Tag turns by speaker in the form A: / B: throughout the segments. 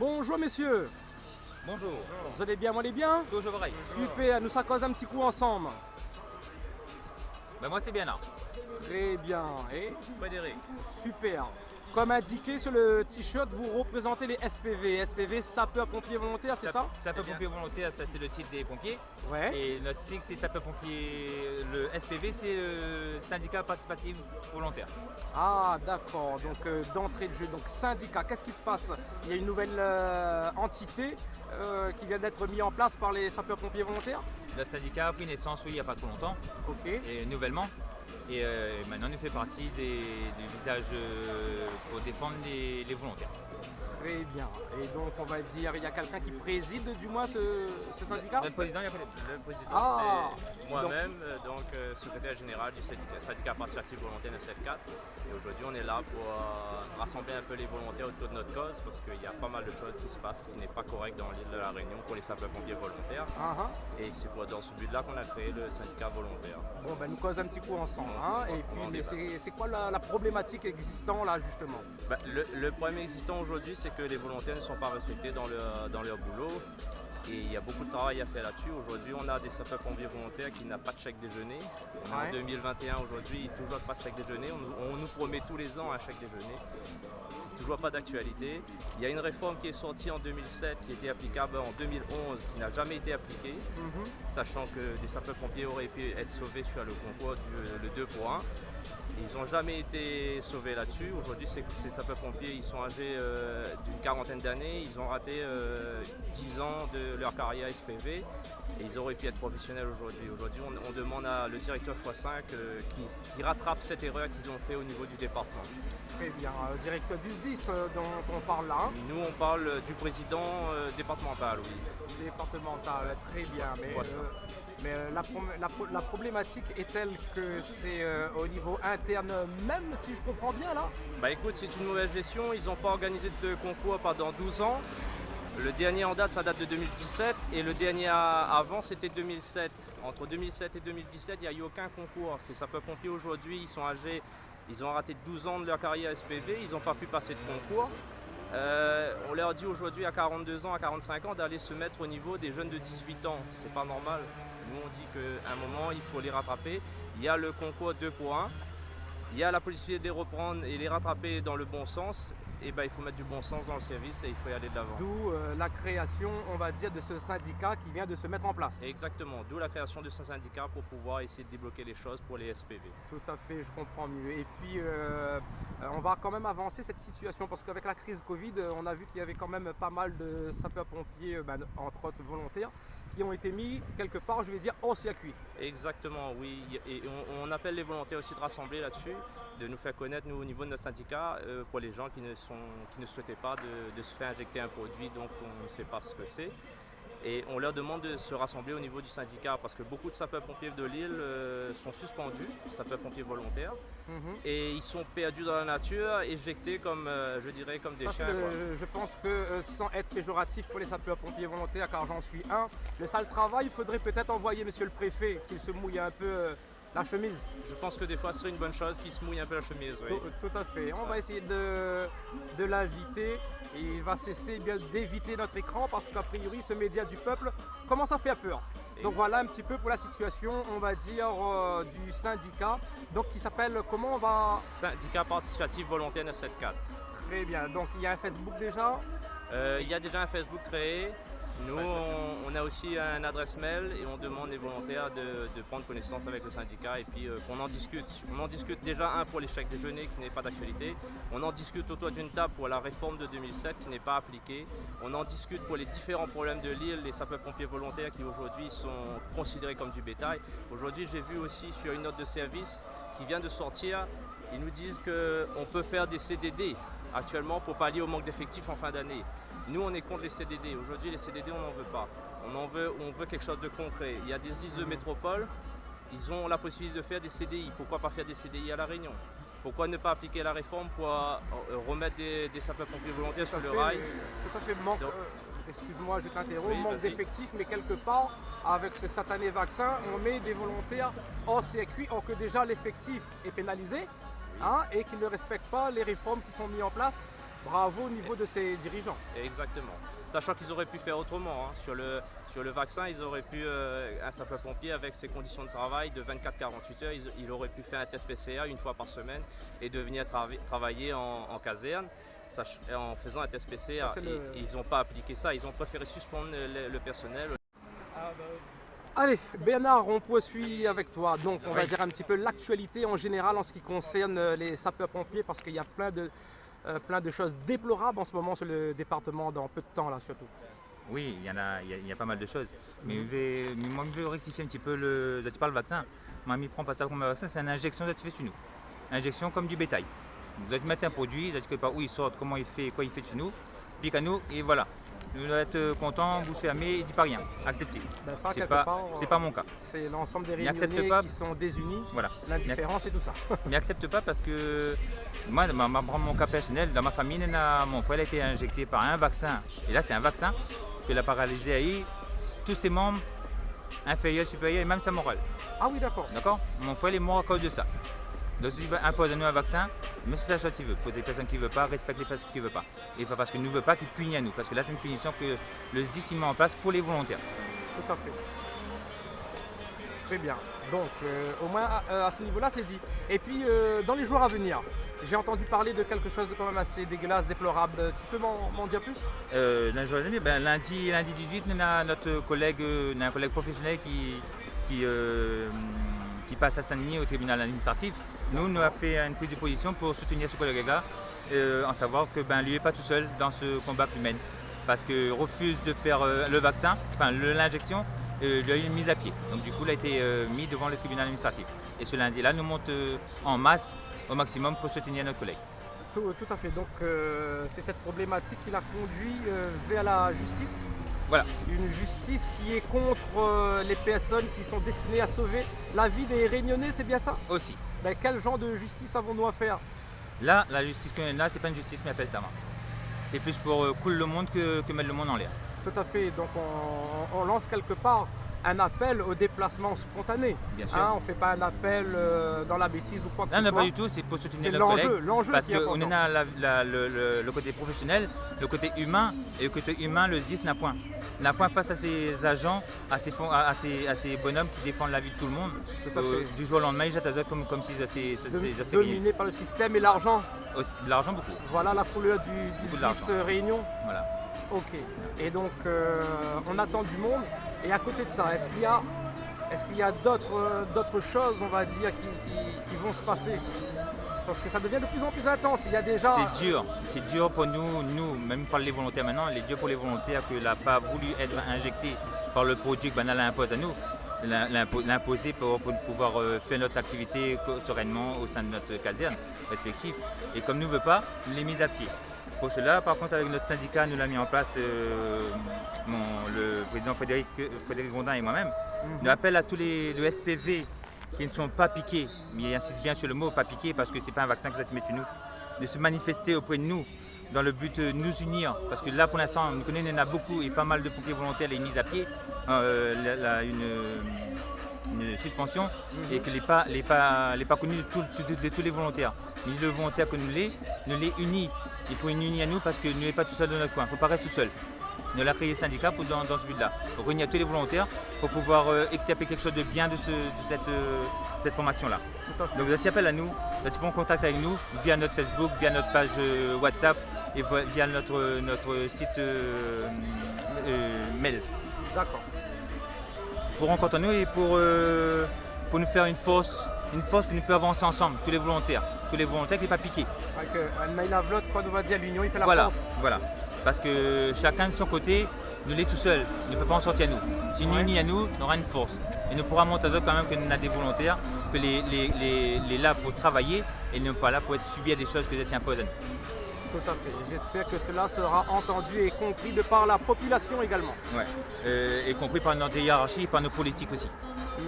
A: Bonjour messieurs,
B: Bonjour.
A: vous allez bien, moi allez bien?
B: Toujours vrai.
A: Super, nous ça cause un petit coup ensemble.
B: Ben moi c'est bien là.
A: Très bien, et
B: Frédéric.
A: super. Comme indiqué sur le t-shirt, vous représentez les SPV. SPV, sapeurs-pompiers volontaires, c'est ça?
B: Sapeur-pompier volontaire, ça c'est le titre des pompiers.
A: Ouais.
B: Et notre sigle c'est sapeur-pompier. Le SPV c'est le syndicat participatif volontaire.
A: Ah d'accord, donc d'entrée de jeu, donc syndicat, qu'est-ce qui se passe? Il y a une nouvelle entité qui vient d'être mise en place par les sapeurs-pompiers volontaires?
B: Notre syndicat a pris naissance oui il n'y a pas trop longtemps.
A: Ok.
B: Et nouvellement. Et maintenant il fait partie des visages pour défendre les volontaires.
A: Très bien. Et donc on va dire, il y a quelqu'un qui préside du moins ce syndicat?
B: Le président, le président
A: Ah,
C: C'est moi-même, donc secrétaire général du syndicat participatif volontaire 974. Et aujourd'hui, on est là pour rassembler un peu les volontaires autour de notre cause parce qu'il y a pas mal de choses qui se passent qui n'est pas correct dans l'île de la Réunion pour les sapeurs-pompiers volontaires. Et c'est dans ce but-là qu'on a créé le syndicat volontaire.
A: Bon, ben nous cause un petit coup ensemble. Hein. Et puis, mais c'est quoi la problématique existante là justement?
C: Le problème existant aujourd'hui, c'est que les volontaires ne sont pas respectés dans leur boulot. Et il y a beaucoup de travail à faire là-dessus. Aujourd'hui, on a des sapeurs-pompiers volontaires qui n'ont pas de chèque déjeuner. On est en 2021 aujourd'hui, toujours pas de chèque déjeuner. On nous promet tous les ans un chèque déjeuner. C'est toujours pas d'actualité. Il y a une réforme qui est sortie en 2007, qui était applicable en 2011, qui n'a jamais été appliquée, sachant que des sapeurs-pompiers auraient pu être sauvés sur le concours le 2 pour 1. Ils n'ont jamais été sauvés là-dessus. Aujourd'hui, ces sapeurs-pompiers, ils sont âgés d'une quarantaine d'années. Ils ont raté 10 ans de leur carrière SPV et ils auraient pu être professionnels aujourd'hui. Aujourd'hui, on demande à le directeur x5 qui rattrape cette erreur qu'ils ont fait au niveau du département.
A: Très bien. Directeur du SDIS dont on parle là.
C: Nous, on parle du président départemental, oui.
A: Départemental, très bien. Mais la problématique est telle que c'est au niveau interne, même si je comprends bien là?
C: Bah écoute, c'est une mauvaise gestion. Ils n'ont pas organisé de concours pendant 12 ans. Le dernier en date, ça date de 2017 et le dernier avant, c'était 2007. Entre 2007 et 2017, il n'y a eu aucun concours. Ces sapeurs-pompiers aujourd'hui, ils sont âgés, ils ont raté 12 ans de leur carrière SPV, ils n'ont pas pu passer de concours. On leur dit aujourd'hui à 42 ans, à 45 ans d'aller se mettre au niveau des jeunes de 18 ans. C'est pas normal. Nous on dit qu'à un moment il faut les rattraper. Il y a le concours 2 pour 1. Il y a la possibilité de les reprendre et les rattraper dans le bon sens. Et ben, il faut mettre du bon sens dans le service et il faut y aller de l'avant.
A: D'où la création, on va dire, de ce syndicat qui vient de se mettre en place.
C: Exactement, d'où la création de ce syndicat pour pouvoir essayer de débloquer les choses pour les SPV.
A: Tout à fait, je comprends mieux. Et puis, on va quand même avancer cette situation parce qu'avec la crise Covid, on a vu qu'il y avait quand même pas mal de sapeurs-pompiers, entre autres volontaires, qui ont été mis quelque part, je vais dire, hors circuit.
C: Exactement, oui. Et on appelle les volontaires aussi de rassembler là-dessus, de nous faire connaître, nous, au niveau de notre syndicat, pour les gens qui ne souhaitaient pas de se faire injecter un produit, donc on ne sait pas ce que c'est. Et on leur demande de se rassembler au niveau du syndicat parce que beaucoup de sapeurs-pompiers de l'île sont suspendus, sapeurs-pompiers volontaires, et ils sont perdus dans la nature, éjectés comme, je dirais, comme des chiens.
A: Je pense que sans être péjoratif pour les sapeurs-pompiers volontaires, car j'en suis un, le sale travail, il faudrait peut-être envoyer monsieur le préfet qu'il se mouille un peu la chemise.
C: Je pense que des fois ce serait une bonne chose qu'il se mouille un peu la chemise. Oui.
A: Tout à fait. On va essayer de l'inviter et il va cesser bien d'éviter notre écran parce qu'a priori ce média du peuple commence à faire peur. Donc voilà un petit peu pour la situation, on va dire, du syndicat. Donc qui s'appelle comment on va...
C: Syndicat participatif volontaire 974.
A: Très bien. Donc il y a un Facebook déjà?
C: Il y a déjà un Facebook créé. Nous, on a aussi une adresse mail et on demande les volontaires de prendre connaissance avec le syndicat et puis qu'on en discute. On en discute déjà pour les chèques déjeuner qui n'est pas d'actualité. On en discute autour d'une table pour la réforme de 2007 qui n'est pas appliquée. On en discute pour les différents problèmes de l'île, les sapeurs-pompiers volontaires qui aujourd'hui sont considérés comme du bétail. Aujourd'hui, j'ai vu aussi sur une note de service qui vient de sortir, ils nous disent qu'on peut faire des CDD actuellement pour pallier au manque d'effectifs en fin d'année. Nous, on est contre les CDD. Aujourd'hui, les CDD, on n'en veut pas. On veut quelque chose de concret. Il y a des ISE métropole, ils ont la possibilité de faire des CDI. Pourquoi pas faire des CDI à La Réunion? Pourquoi ne pas appliquer la réforme pour remettre des sapeurs-pompiers volontaires sur le rail?
A: Tout à fait, excuse-moi, je t'interromps,
C: Oui,
A: manque d'effectifs, mais quelque part, avec ce satané vaccin, on met des volontaires hors circuit, or que déjà l'effectif est pénalisé. Et qu'ils ne respectent pas les réformes qui sont mises en place Bravo au niveau de ses dirigeants.
C: Exactement. Sachant qu'ils auraient pu faire autrement. Hein. Sur le vaccin, ils auraient pu, un sapeur-pompier avec ses conditions de travail de 24-48 heures, il aurait pu faire un test PCR une fois par semaine et de venir travailler en caserne. En faisant un test PCR, ils n'ont pas appliqué ça, ils ont préféré suspendre le personnel.
A: Allez, Bernard, on poursuit avec toi. Donc, on va dire un petit peu l'actualité en général en ce qui concerne les sapeurs-pompiers, parce qu'il y a plein de choses déplorables en ce moment sur le département dans peu de temps, là, surtout.
B: Oui, il y a pas mal de choses. Mais moi, je veux rectifier un petit peu là, tu parles vaccin. Moi, je ne prends pas ça comme un vaccin, c'est une injection que tu fais sur nous. Injection comme du bétail. Vous allez mettre un produit, vous allez pas où il sort, comment il fait, quoi il fait dessus nous, pique à nous, et voilà. Nous allons être contents, bouche fermée, il ne dit pas rien. Accepté.
A: Ben
B: c'est pas mon cas.
A: C'est l'ensemble des Réunionnais qui sont désunis.
B: Voilà.
A: L'indifférence et tout ça.
B: Mais accepte pas parce que moi, dans mon cas personnel, dans ma famille, mon frère a été injecté par un vaccin. Et là, c'est un vaccin que l'a paralysé à tous ses membres inférieurs, supérieurs et même sa morale.
A: Ah oui, d'accord.
B: D'accord. Mon frère est mort à cause de ça. Donc si tu imposes à nous un vaccin, mais c'est ça que tu veux. Pour des personnes qui ne veulent pas, respecte les personnes qui ne veulent pas. Et pas parce que nous ne veulent pas qu'ils punissent à nous. Parce que là, c'est une punition que le SDIS met en place pour les volontaires.
A: Tout à fait. Très bien. Donc, au moins à ce niveau-là, c'est dit. Et puis, dans les jours à venir, j'ai entendu parler de quelque chose de quand même assez dégueulasse, déplorable. Tu peux m'en dire plus?
B: Lundi 18, on a notre collègue, un collègue professionnel qui passe à Saint-Denis au tribunal administratif. Nous, on a fait une prise de position pour soutenir ce collègue-là, en savoir que lui n'est pas tout seul dans ce combat qu'il mène. Parce qu'il refuse de faire le vaccin, enfin l'injection, il a eu une mise à pied. Donc du coup, il a été mis devant le tribunal administratif. Et ce lundi-là, nous monte en masse au maximum pour soutenir notre collègue.
A: Tout à fait. Donc c'est cette problématique qui l'a conduit vers la justice.
B: Voilà.
A: Une justice qui est contre les personnes qui sont destinées à sauver la vie des Réunionnais, c'est bien ça?
B: Aussi.
A: Ben, quel genre de justice avons-nous à faire?
B: Là, la justice qu'on a, c'est pas une justice, mais appelle ça. C'est plus pour couler le monde que mettre le monde en l'air.
A: Tout à fait. Donc on lance quelque part un appel au déplacement spontané.
B: Bien sûr.
A: On ne fait pas un appel dans la bêtise ou quoi que ce soit.
B: Non, pas du tout, c'est pour soutenir notre collègue.
A: C'est l'enjeu
B: parce
A: qui est important.
B: Parce qu'on a le côté professionnel, le côté humain, et le côté humain, le SDIS n'a point. N'a point face à ces agents, à ces bonhommes qui défendent la vie de tout le monde. Du jour au lendemain, ils jettent à comme si c'est
A: dominé par le système et l'argent.
B: L'argent beaucoup.
A: Voilà la couleur du SDIS Réunion.
B: Voilà.
A: Ok. Et donc on attend du monde. Et à côté de ça, est-ce qu'il y a d'autres choses, on va dire, qui vont se passer? Parce que ça devient de plus en plus intense. Il y a déjà...
B: C'est dur pour nous, même par les volontaires maintenant, il est dur pour les volontaires que n'a pas voulu être injecté par le produit que Banal impose à nous, l'imposer pour pouvoir faire notre activité sereinement au sein de notre caserne respective. Et comme nous ne veut pas, nous les mis à pied. Pour cela, par contre, avec notre syndicat, nous l'a mis en place, le président Frédéric Gondin et moi-même. Nous appelons à tous le SPV qui ne sont pas piqués, mais il insiste bien sur le mot pas piqué parce que ce n'est pas un vaccin que ça te met sur nous, de se manifester auprès de nous dans le but de nous unir. Parce que là, pour l'instant, nous connaissons, il y en a beaucoup et pas mal de pompiers volontaires les mis à pied, une suspension et que les pas connus de tous les volontaires. Ni le volontaire que nous les unit. Il faut une unie à nous parce que nous n'est pas tout seul dans notre coin, il ne faut pas rester tout seul. Nous avons créé le syndicat dans ce but-là, pour réunir tous les volontaires pour pouvoir extirper quelque chose de bien de cette formation-là. Donc vous appelez à nous, vous prendre contact avec nous via notre Facebook, via notre page WhatsApp et via notre site mail.
A: D'accord.
B: Pour rencontrer nous et pour nous faire une force qui nous peut avancer ensemble, tous les volontaires qui ne sont pas piqués.
A: Avec un mail à vlot, quoi, nous va dire l'union, il fait la force.
B: Voilà. Parce que chacun de son côté, nous l'est tout seul, ne peut pas en sortir à nous. Si nous unis à nous, on aura une force. Et nous pourrons montrer quand même que nous avons des volontaires, que les là pour travailler et ne pas là pour être subis à des choses que les imposent à nous.
A: Tout à fait. J'espère que cela sera entendu et compris de par la population également.
B: Ouais. Et compris par notre hiérarchie et par nos politiques aussi.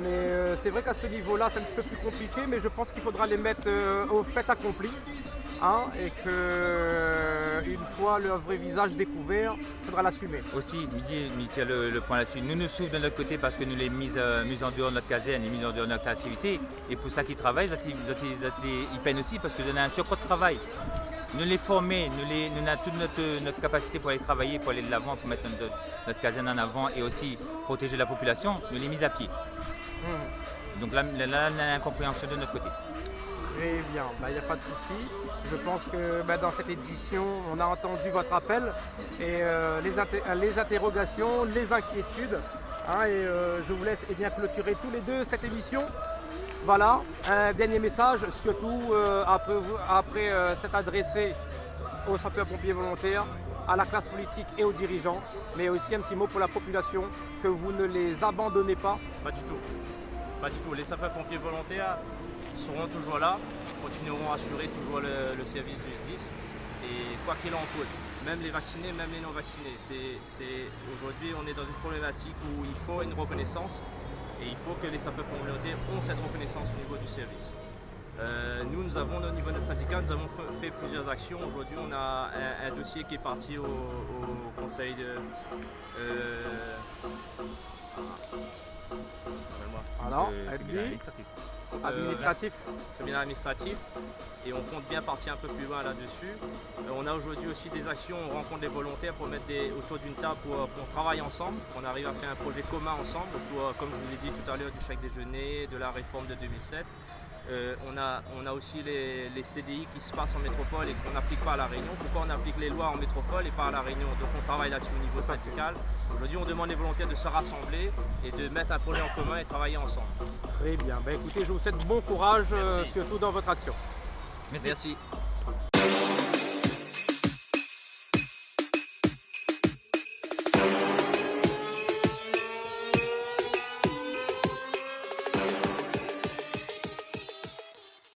A: Mais c'est vrai qu'à ce niveau-là, c'est un petit peu plus compliqué, mais je pense qu'il faudra les mettre au fait accompli. Et qu'une fois leur vrai visage découvert, il faudra l'assumer.
B: Aussi, Midi a le point là-dessus. Nous nous souffrons de notre côté parce que nous les mis en dehors de notre caserne et mis en dehors de notre activité. Et pour ça qu'ils travaillent, ils peinent aussi parce qu'ils ont un surcroît de travail. nous les former, nous avons toute notre capacité pour aller travailler, pour aller de l'avant, pour mettre notre caserne en avant et aussi protéger la population, nous les mis à pied. Donc là, on a l'incompréhension de notre côté.
A: Très bien, il n'y a pas de souci. Je pense que dans cette édition, on a entendu votre appel et les interrogations, les inquiétudes. Et je vous laisse clôturer tous les deux cette émission. Voilà, un dernier message, surtout après s'être adressé aux sapeurs-pompiers volontaires, à la classe politique et aux dirigeants, mais aussi un petit mot pour la population, que vous ne les abandonnez pas.
C: Pas du tout. Pas du tout. Les sapeurs-pompiers volontaires seront toujours là, continueront à assurer toujours le service du SDIS. Et quoi qu'il en coûte, même les vaccinés, même les non-vaccinés, aujourd'hui on est dans une problématique où il faut une reconnaissance et il faut que les sapeurs-pompiers volontaires ont cette reconnaissance au niveau du service. Nous avons au niveau de notre syndicat, nous avons fait plusieurs actions. Aujourd'hui on a un dossier qui est parti au conseil de...
A: administratif.
C: Tribunal administratif, et on compte bien partir un peu plus loin là-dessus. On a aujourd'hui aussi des actions, on rencontre des volontaires pour mettre autour d'une table pour travailler ensemble, qu'on arrive à faire un projet commun ensemble, autour, comme je vous l'ai dit tout à l'heure, du chèque déjeuner, de la réforme de 2007. On a aussi les CDI qui se passent en métropole et qu'on n'applique pas à La Réunion. Pourquoi on applique les lois en métropole et pas à La Réunion? Donc on travaille là-dessus au niveau syndical. Aujourd'hui on demande les volontaires de se rassembler et de mettre un projet en commun et travailler ensemble.
A: Très bien, écoutez, je vous souhaite bon courage, surtout dans votre action.
C: Merci.